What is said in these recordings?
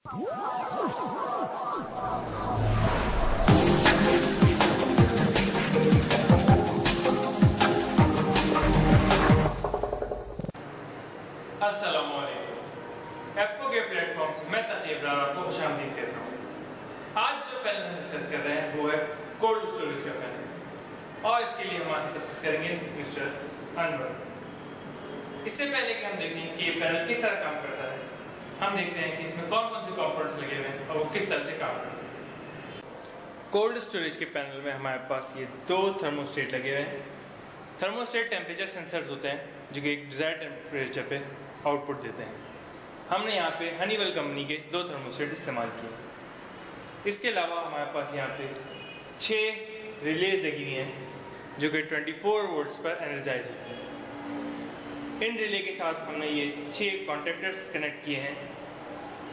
अस्सलामुअलैकुम। एप्को के प्लेटफॉर्म से मैं तकीब इब्रार आपको खुशामदीद कहता हूँ। आज जो पैनल हम डिस्कस कर रहे हैं वो है कोल्ड स्टोरेज का पैनल, और इसके लिए हम आज डिस्कस करेंगे मिस्टर अनवर। इससे पहले कि हम देखें कि ये पैनल किस तरह काम करता है, हम देखते हैं कि इसमें कौन कौन से कंपोनेंट्स लगे हुए हैं और वो किस तरह से काम करते हैं। कोल्ड स्टोरेज के पैनल में हमारे पास ये दो थर्मोस्टेट लगे हुए हैं। थर्मोस्टेट टेम्परेचर सेंसर्स होते हैं जो कि एक डिजायर्ड टेम्परेचर पे आउटपुट देते हैं। हमने यहाँ पे हनीवेल कंपनी के दो थर्मोस्टेट इस्तेमाल किए। इसके अलावा हमारे पास यहाँ पे 6 रिलेज लगी हुई हैं जो कि 24 वोल्ट्स पर एनर्जाइज होती हैं। इन रिले के साथ हमने ये 6 कॉन्टेक्टर्स कनेक्ट किए हैं,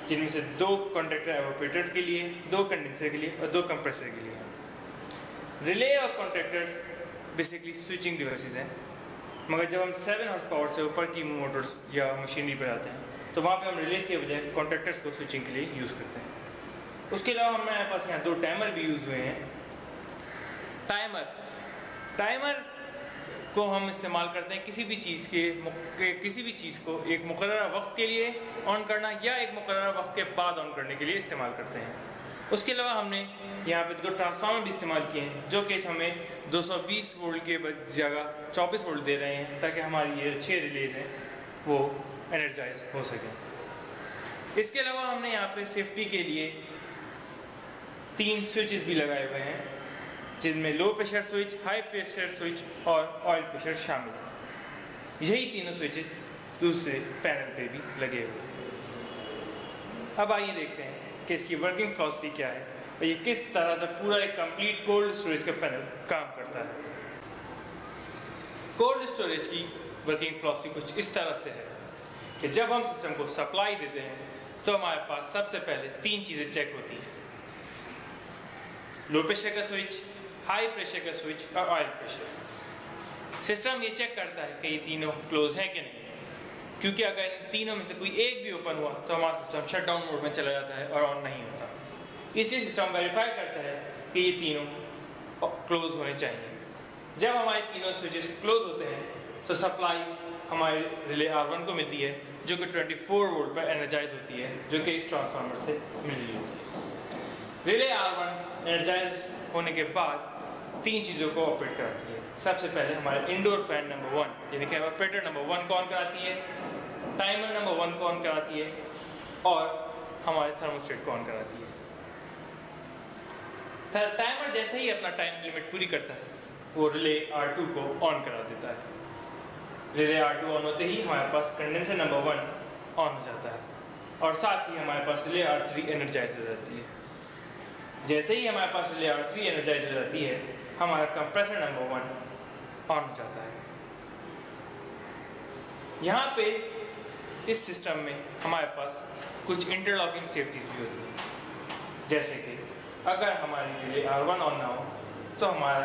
जिनमें से 2 कॉन्टेक्टर एवापोरेटर के लिए, 2 कंडेंसर के लिए और 2 कंप्रेसर के लिए। रिले और कॉन्टेक्टर्स बेसिकली स्विचिंग डिवाइसेस हैं, मगर जब हम 7 हॉर्स पावर से ऊपर की मोटर्स या मशीनरी पर आते हैं तो वहाँ पे हम रिलेज के बजाय कॉन्टेक्टर्स को स्विचिंग के लिए यूज़ करते हैं। उसके अलावा हमारे पास यहाँ 2 टाइमर भी यूज़ हुए हैं। टाइमर को हम इस्तेमाल करते हैं किसी भी चीज़ को एक मुकर्रर वक्त के लिए ऑन करना या एक मुकर्रर वक्त के बाद ऑन करने के लिए इस्तेमाल करते हैं। उसके अलावा हमने यहाँ पे 2 ट्रांसफार्मर भी इस्तेमाल किए हैं जो कि हमें 220 वोल्ट के जगह 24 वोल्ट दे रहे हैं, ताकि हमारी ये 6 रिलेज हैं वो एनर्जाइज हो सके। इसके अलावा हमने यहाँ पे सेफ्टी के लिए 3 स्विचेस भी लगाए हुए हैं, जिनमें low pressure switch, high pressure switch और ऑयल प्रेशर शामिल है। यही तीनों स्विचेस दूसरे पैनल पे भी लगे हुए हैं। अब आइए देखते हैं कि इसकी वर्किंग फिलॉसफी क्या है और ये किस तरह से पूरा एक कंप्लीट कोल्ड स्टोरेज का पैनल काम करता है। कोल्ड स्टोरेज की वर्किंग फिलॉसफी कुछ इस तरह से है कि जब हम सिस्टम को सप्लाई देते हैं तो हमारे पास सबसे पहले 3 चीजें चेक होती हैं: लो प्रेशर का स्विच, हाई प्रेशर का स्विच और ऑयल प्रेशर। सिस्टम ये चेक करता है कि ये तीनों क्लोज हैं कि नहीं, क्योंकि अगर इन तीनों में से कोई एक भी ओपन हुआ तो हमारा सिस्टम शटडाउन मोड में चला जाता है और ऑन नहीं होता। इसलिए सिस्टम वेरीफाई करता है कि ये तीनों क्लोज होने चाहिए। जब हमारे तीनों स्विचेस क्लोज होते हैं तो सप्लाई हमारे रिले R1 को मिलती है जो कि 24 वोल्ट पर एनर्जाइज होती है, जो कि इस ट्रांसफार्मर से मिल रही होती है। रिले R1 एनर्जाइज होने के बाद 3 चीज़ों को ऑपरेट कराती है। सबसे पहले हमारे इंडोर फैन नंबर 1 यानी कि ऑपरेटर नंबर 1 को ऑन कराती है, टाइमर नंबर 1 को ऑन कराती है और हमारे थर्मोस्टेट को ऑन कराती है। टाइमर जैसे ही अपना टाइम लिमिट पूरी करता है वो रिले R2 को ऑन करा देता है। रिले R2 ऑन होते ही हमारे पास कंडेंसर नंबर 1 ऑन हो जाता है और साथ ही हमारे पास रिले R3 एनर्जाइज हो जाती है। जैसे ही हमारे पास रिले R3 एनर्जाइज हो जाती है हमारा कंप्रेसर नंबर 1 ऑन हो जाता है। यहाँ पे इस सिस्टम में हमारे पास कुछ इंटरलॉकिंग सेफ्टीज भी होती है, जैसे कि अगर हमारी रिले R1 ऑन ना हो तो हमारा